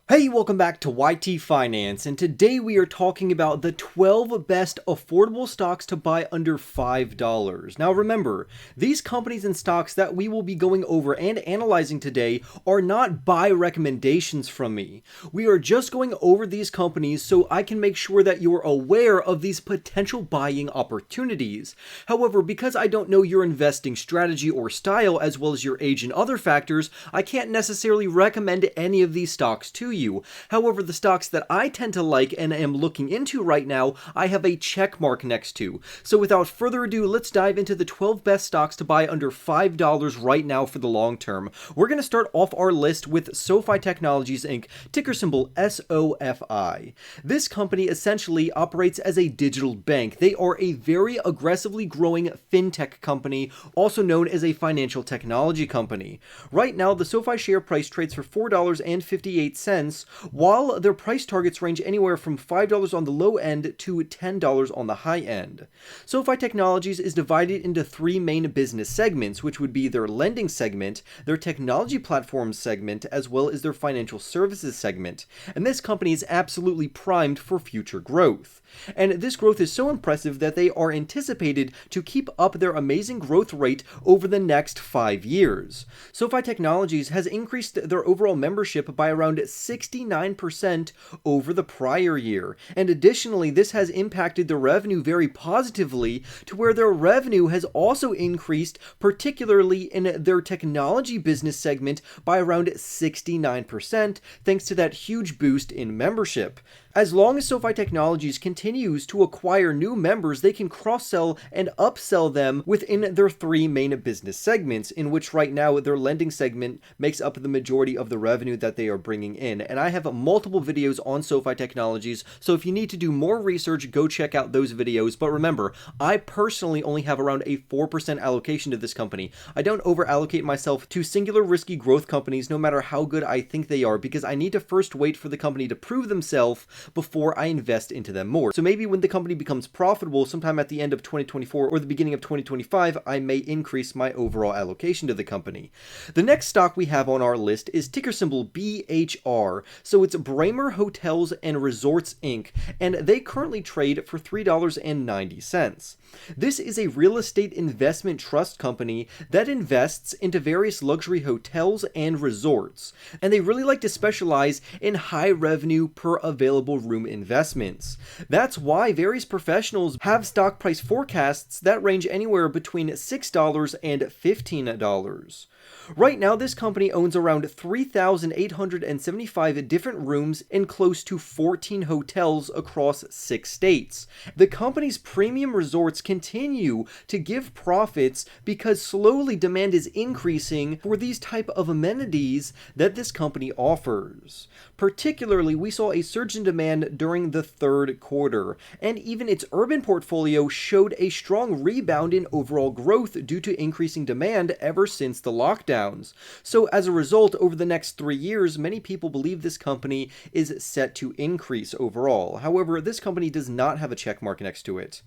Hey, welcome back to YT Finance, and today we are talking about the 12 best affordable stocks to buy under $5. Now remember, these companies and stocks that we will be going over and analyzing today are not buy recommendations from me. We are just going over these companies so I can make sure that you're aware of these potential buying opportunities. However, because I don't know your investing strategy or style as well as your age and other factors, I can't necessarily recommend any of these stocks to you. However, the stocks that I tend to like and am looking into right now, I have a check mark next to. So without further ado, let's dive into the 12 best stocks to buy under $5 right now for the long term. We're going to start off our list with SoFi Technologies Inc., ticker symbol SOFI. This company essentially operates as a digital bank. They are a very aggressively growing fintech company, also known as a financial technology company. Right now, the SoFi share price trades for $4.58, while their price targets range anywhere from $5 on the low end to $10 on the high end. SoFi Technologies is divided into three main business segments, which would be their lending segment, their technology platforms segment, as well as their financial services segment. And this company is absolutely primed for future growth. And this growth is so impressive that they are anticipated to keep up their amazing growth rate over the next 5 years. SoFi Technologies has increased their overall membership by around 69% over the prior year. And additionally, this has impacted their revenue very positively to where their revenue has also increased, particularly in their technology business segment, by around 69%, thanks to that huge boost in membership. As long as SoFi Technologies continues to acquire new members, they can cross-sell and upsell them within their three main business segments, in which right now their lending segment makes up the majority of the revenue that they are bringing in. And I have multiple videos on SoFi Technologies, so if you need to do more research, go check out those videos. But remember, I personally only have around a 4% allocation to this company. I don't over-allocate myself to singular risky growth companies, no matter how good I think they are, because I need to first wait for the company to prove themselves before I invest into them more. So maybe when the company becomes profitable sometime at the end of 2024 or the beginning of 2025, I may increase my overall allocation to the company. The next stock we have on our list is ticker symbol BHR. So it's Braemar Hotels and Resorts Inc., and they currently trade for $3.90. This is a real estate investment trust company that invests into various luxury hotels and resorts, and they really like to specialize in high revenue per available room investments. That's why various professionals have stock price forecasts that range anywhere between $6 and $15. Right now, this company owns around 3,875 different rooms in close to 14 hotels across 6 states. The company's premium resorts continue to give profits because slowly demand is increasing for these type of amenities that this company offers. Particularly, we saw a surge in demand during the third quarter, and even its urban portfolio showed a strong rebound in overall growth due to increasing demand ever since the lockdowns. So as a result, over the next 3 years, many people believe this company is set to increase overall. However, this company does not have a check mark next to it.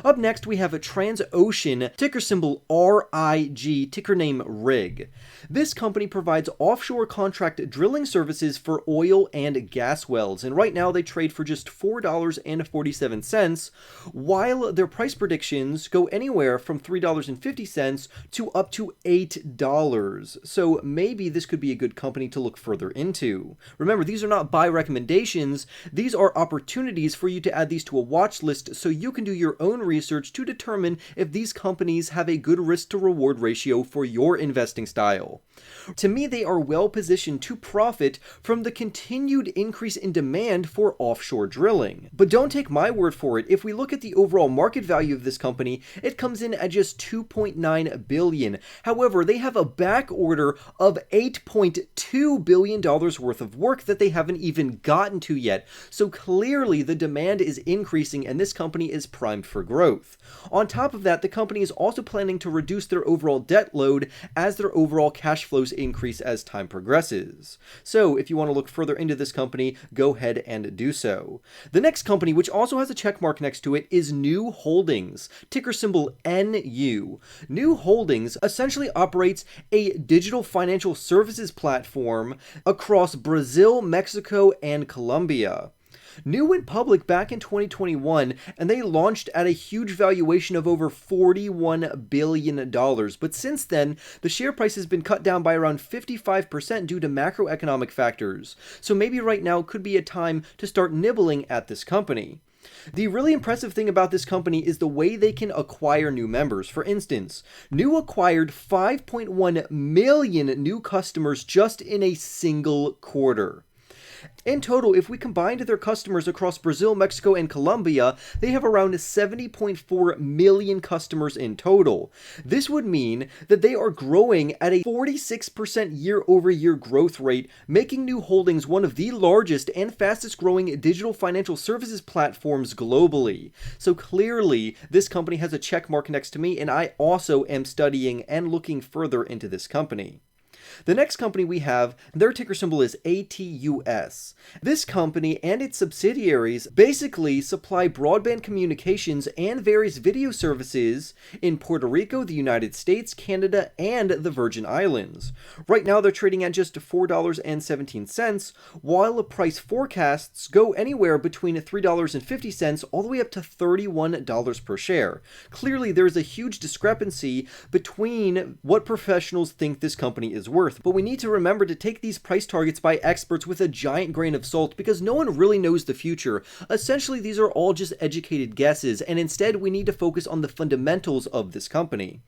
Up next, we have a Transocean, ticker symbol RIG, ticker name RIG. This company provides offshore contract drilling services for oil and gas wells, and right now they trade for just $4.47, while their price predictions go anywhere from $3.50 to up to $8. So maybe this could be a good company to look further into. Remember, these are not buy recommendations, these are opportunities for you to add these to a watch list so you can do your own research to determine if these companies have a good risk to reward ratio for your investing style. To me, they are well positioned to profit from the continued increase in demand for offshore drilling. But don't take my word for it. If we look at the overall market value of this company, it comes in at just $2.9 billion. However, they have a back order of $8.2 billion worth of work that they haven't even gotten to yet. So clearly the demand is increasing and this company is primed for growth. On top of that, the company is also planning to reduce their overall debt load as their overall cash flows increase as time progresses. So if you want to look further into this company, go ahead and do so. The next company, which also has a check mark next to it, is New Holdings, ticker symbol NU. New Holdings essentially operates a digital financial services platform across Brazil, Mexico, and Colombia. Nu went public back in 2021, and they launched at a huge valuation of over $41 billion. But since then, the share price has been cut down by around 55% due to macroeconomic factors. So maybe right now could be a time to start nibbling at this company. The really impressive thing about this company is the way they can acquire new members. For instance, Nu acquired 5.1 million new customers just in a single quarter. In total, if we combined their customers across Brazil, Mexico, and Colombia, they have around 70.4 million customers in total. This would mean that they are growing at a 46% year-over-year growth rate, making Nu Holdings one of the largest and fastest growing digital financial services platforms globally. So clearly, this company has a check mark next to me, and I also am studying and looking further into this company. The next company we have, their ticker symbol is ATUS. This company and its subsidiaries basically supply broadband communications and various video services in Puerto Rico, the United States, Canada, and the Virgin Islands. Right now they're trading at just $4.17, while price forecasts go anywhere between $3.50 all the way up to $31 per share. Clearly there's a huge discrepancy between what professionals think this company is worth. But we need to remember to take these price targets by experts with a giant grain of salt because no one really knows the future. Essentially, these are all just educated guesses, and instead we need to focus on the fundamentals of this company.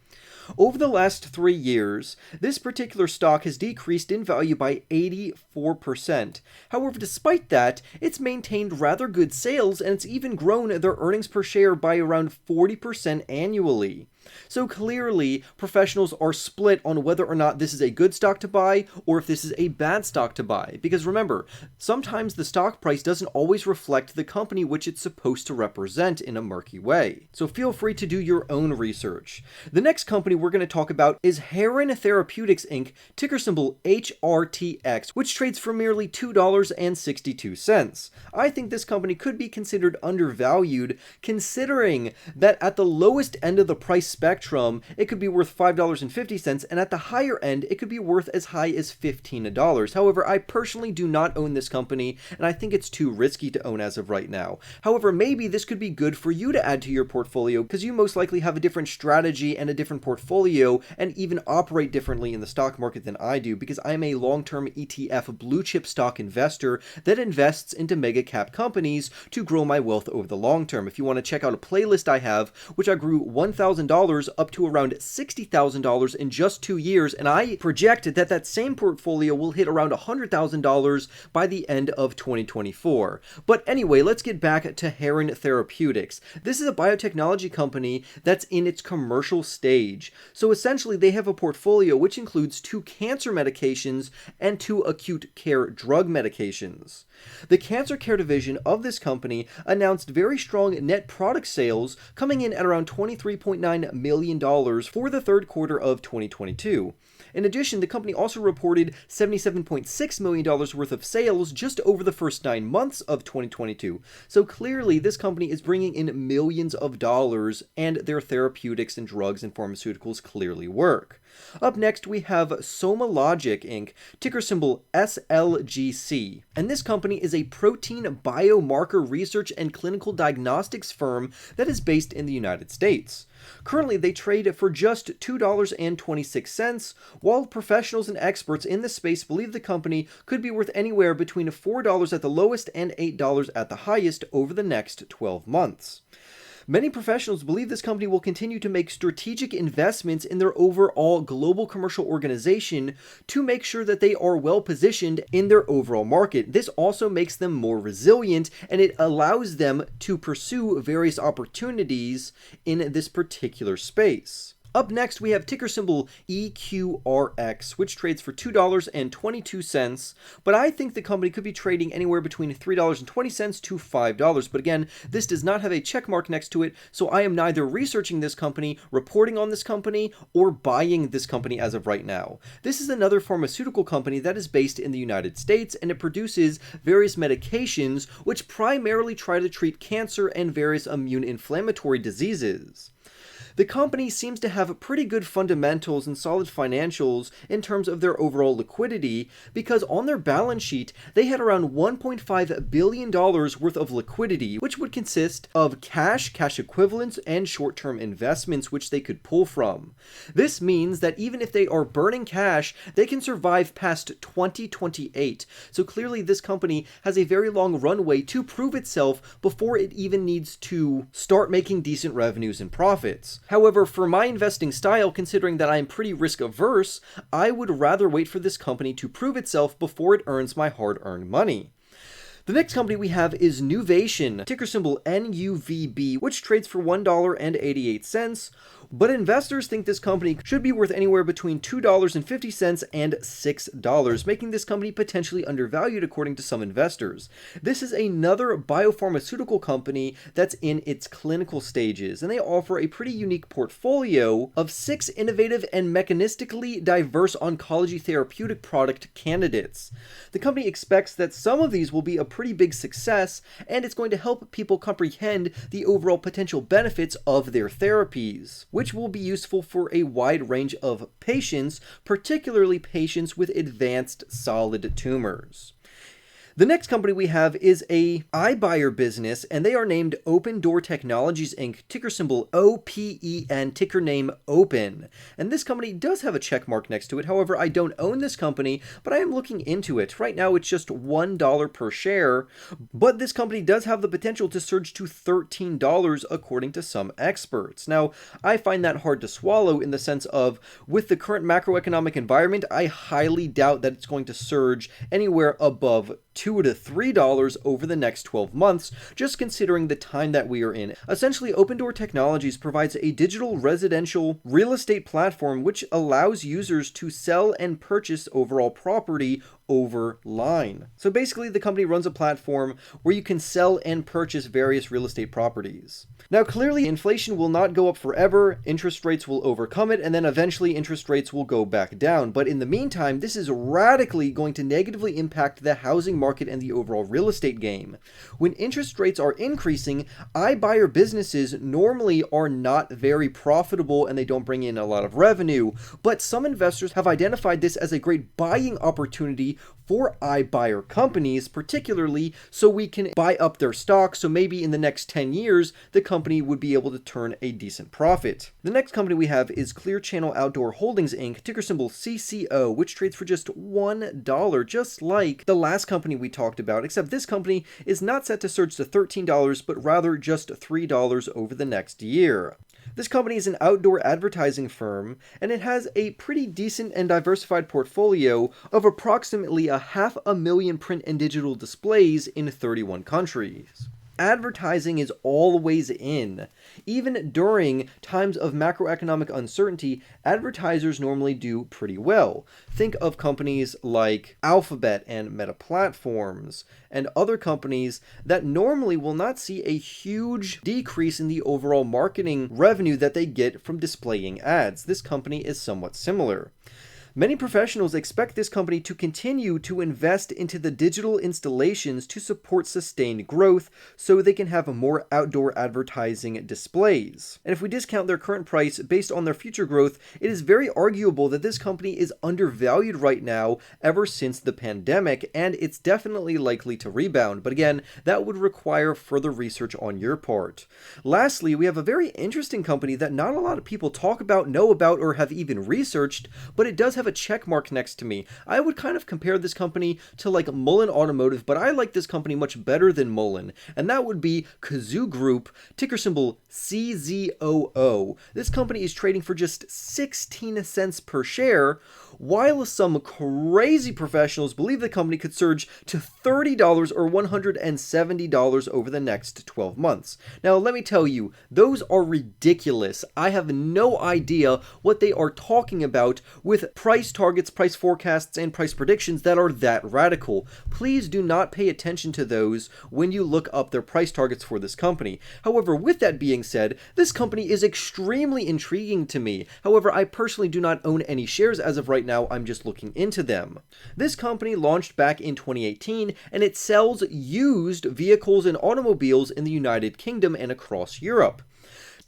Over the last 3 years, this particular stock has decreased in value by 84%. However, despite that, it's maintained rather good sales and it's even grown their earnings per share by around 40% annually. So clearly, professionals are split on whether or not this is a good stock to buy or if this is a bad stock to buy. Because remember, sometimes the stock price doesn't always reflect the company which it's supposed to represent in a murky way. So feel free to do your own research. The next company we're going to talk about is Heron Therapeutics Inc., ticker symbol HRTX, which trades for merely $2.62. I think this company could be considered undervalued, considering that at the lowest end of the price spectrum, it could be worth $5.50, and at the higher end, it could be worth as high as $15. However, I personally do not own this company, and I think it's too risky to own as of right now. However, maybe this could be good for you to add to your portfolio, because you most likely have a different strategy and a different portfolio, and even operate differently in the stock market than I do, because I'm a long-term ETF blue chip stock investor that invests into mega cap companies to grow my wealth over the long term. If you want to check out a playlist I have, which I grew $1,000 up to around $60,000 in just 2 years, and I projected that that same portfolio will hit around $100,000 by the end of 2024. But anyway, let's get back to Heron Therapeutics. This is a biotechnology company that's in its commercial stage. So essentially, they have a portfolio which includes 2 cancer medications and 2 acute care drug medications. The cancer care division of this company announced very strong net product sales, coming in at around $23.9 million for the third quarter of 2022. In addition, the company also reported $77.6 million worth of sales just over the first 9 months of 2022. So clearly, this company is bringing in millions of dollars, and their therapeutics and drugs and pharmaceuticals clearly work. Up next, we have SomaLogic Inc., ticker symbol SLGC. And this company is a protein biomarker research and clinical diagnostics firm that is based in the United States. Currently, they trade for just $2.26, while professionals and experts in this space believe the company could be worth anywhere between $4 at the lowest and $8 at the highest over the next 12 months. Many professionals believe this company will continue to make strategic investments in their overall global commercial organization to make sure that they are well positioned in their overall market. This also makes them more resilient, and it allows them to pursue various opportunities in this particular space. Up next, we have ticker symbol EQRX, which trades for $2.22, but I think the company could be trading anywhere between $3.20 to $5. But again, this does not have a check mark next to it, so I am neither researching this company, reporting on this company, or buying this company as of right now. This is another pharmaceutical company that is based in the United States, and it produces various medications which primarily try to treat cancer and various immune inflammatory diseases. The company seems to have pretty good fundamentals and solid financials in terms of their overall liquidity, because on their balance sheet, they had around $1.5 billion worth of liquidity, which would consist of cash, cash equivalents, and short-term investments which they could pull from. This means that even if they are burning cash, they can survive past 2028. So clearly this company has a very long runway to prove itself before it even needs to start making decent revenues and profits. However, for my investing style, considering that I'm pretty risk averse, I would rather wait for this company to prove itself before it earns my hard-earned money. The next company we have is Nuvation, ticker symbol NUVB, which trades for $1.88, but investors think this company should be worth anywhere between $2.50 and $6, making this company potentially undervalued according to some investors. This is another biopharmaceutical company that's in its clinical stages, and they offer a pretty unique portfolio of 6 innovative and mechanistically diverse oncology therapeutic product candidates. The company expects that some of these will be a pretty big success, and it's going to help people comprehend the overall potential benefits of their therapies, which will be useful for a wide range of patients, particularly patients with advanced solid tumors. The next company we have is a iBuyer business, and they are named Open Door Technologies Inc., ticker symbol OPEN, ticker name Open. And this company does have a check mark next to it. However, I don't own this company, but I am looking into it. Right now, it's just $1 per share, but this company does have the potential to surge to $13 according to some experts. Now, I find that hard to swallow in the sense of, with the current macroeconomic environment, I highly doubt that it's going to surge anywhere above $2 to $3 over the next 12 months, just considering the time that we are in. Essentially, Open Door Technologies provides a digital residential real estate platform which allows users to sell and purchase overall property over line. So basically, the company runs a platform where you can sell and purchase various real estate properties. Now, clearly, inflation will not go up forever, interest rates will overcome it, and then eventually interest rates will go back down. But in the meantime, this is radically going to negatively impact the housing market and the overall real estate game. When interest rates are increasing, iBuyer businesses normally are not very profitable and they don't bring in a lot of revenue, but some investors have identified this as a great buying opportunity for iBuyer companies, particularly so we can buy up their stock, so maybe in the next 10 years, the company would be able to turn a decent profit. The next company we have is Clear Channel Outdoor Holdings Inc., ticker symbol CCO, which trades for just $1, just like the last company we talked about, except this company is not set to surge to $13, but rather just $3 over the next year. This company is an outdoor advertising firm, and it has a pretty decent and diversified portfolio of approximately 500,000 print and digital displays in 31 countries. Advertising is always in. Even during times of macroeconomic uncertainty, advertisers normally do pretty well. Think of companies like Alphabet and Meta Platforms and other companies that normally will not see a huge decrease in the overall marketing revenue that they get from displaying ads. This company is somewhat similar. Many professionals expect this company to continue to invest into the digital installations to support sustained growth so they can have more outdoor advertising displays. And if we discount their current price based on their future growth, it is very arguable that this company is undervalued right now ever since the pandemic, and it's definitely likely to rebound. But again, that would require further research on your part. Lastly, we have a very interesting company that not a lot of people talk about, know about, or have even researched, but it does have a check mark next to me. I would kind of compare this company to like Mullen Automotive, but I like this company much better than Mullen, and that would be Kazoo Group, ticker symbol CZOO. This company is trading for just 16 cents per share, while some crazy professionals believe the company could surge to $30 or $170 over the next 12 months. Now, let me tell you, those are ridiculous. I have no idea what they are talking about with price targets, price forecasts, and price predictions that are that radical. Please do not pay attention to those when you look up their price targets for this company. However, with that being said, this company is extremely intriguing to me. However, I personally do not own any shares as of right now. I'm just looking into them. This company launched back in 2018, and it sells used vehicles and automobiles in the United Kingdom and across Europe.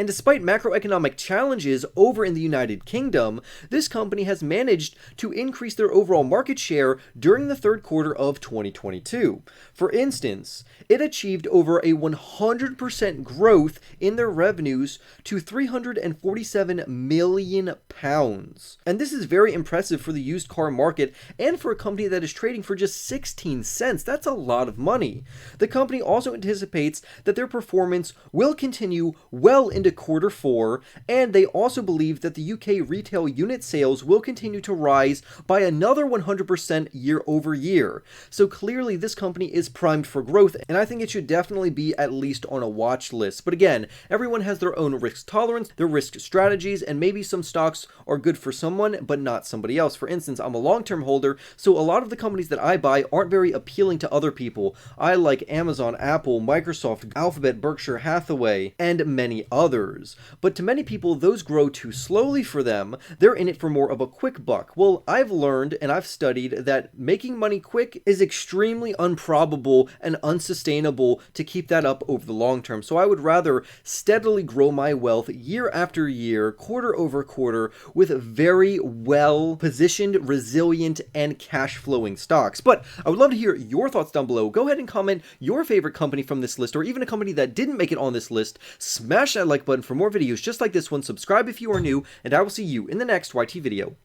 And despite macroeconomic challenges over in the United Kingdom, this company has managed to increase their overall market share during the third quarter of 2022. For instance, it achieved over a 100% growth in their revenues to £347 million. And this is very impressive for the used car market and for a company that is trading for just 16 cents. That's a lot of money. The company also anticipates that their performance will continue well into quarter four, and they also believe that the UK retail unit sales will continue to rise by another 100% year over year. So clearly this company is primed for growth, and I think it should definitely be at least on a watch list. But again, everyone has their own risk tolerance, their risk strategies, and maybe some stocks are good for someone but not somebody else. For instance, I'm a long-term holder, so a lot of the companies that I buy aren't very appealing to other people. I like Amazon, Apple, Microsoft, Alphabet, Berkshire Hathaway, and many others. But to many people, those grow too slowly for them. They're in it for more of a quick buck. Well, I've learned and I've studied that making money quick is extremely improbable and unsustainable to keep that up over the long term. So I would rather steadily grow my wealth year after year, quarter over quarter, with very well positioned, resilient, and cash flowing stocks. But I would love to hear your thoughts down below. Go ahead and comment your favorite company from this list, or even a company that didn't make it on this list. Smash that like button for more videos just like this one. Subscribe if you are new, and I will see you in the next YT video.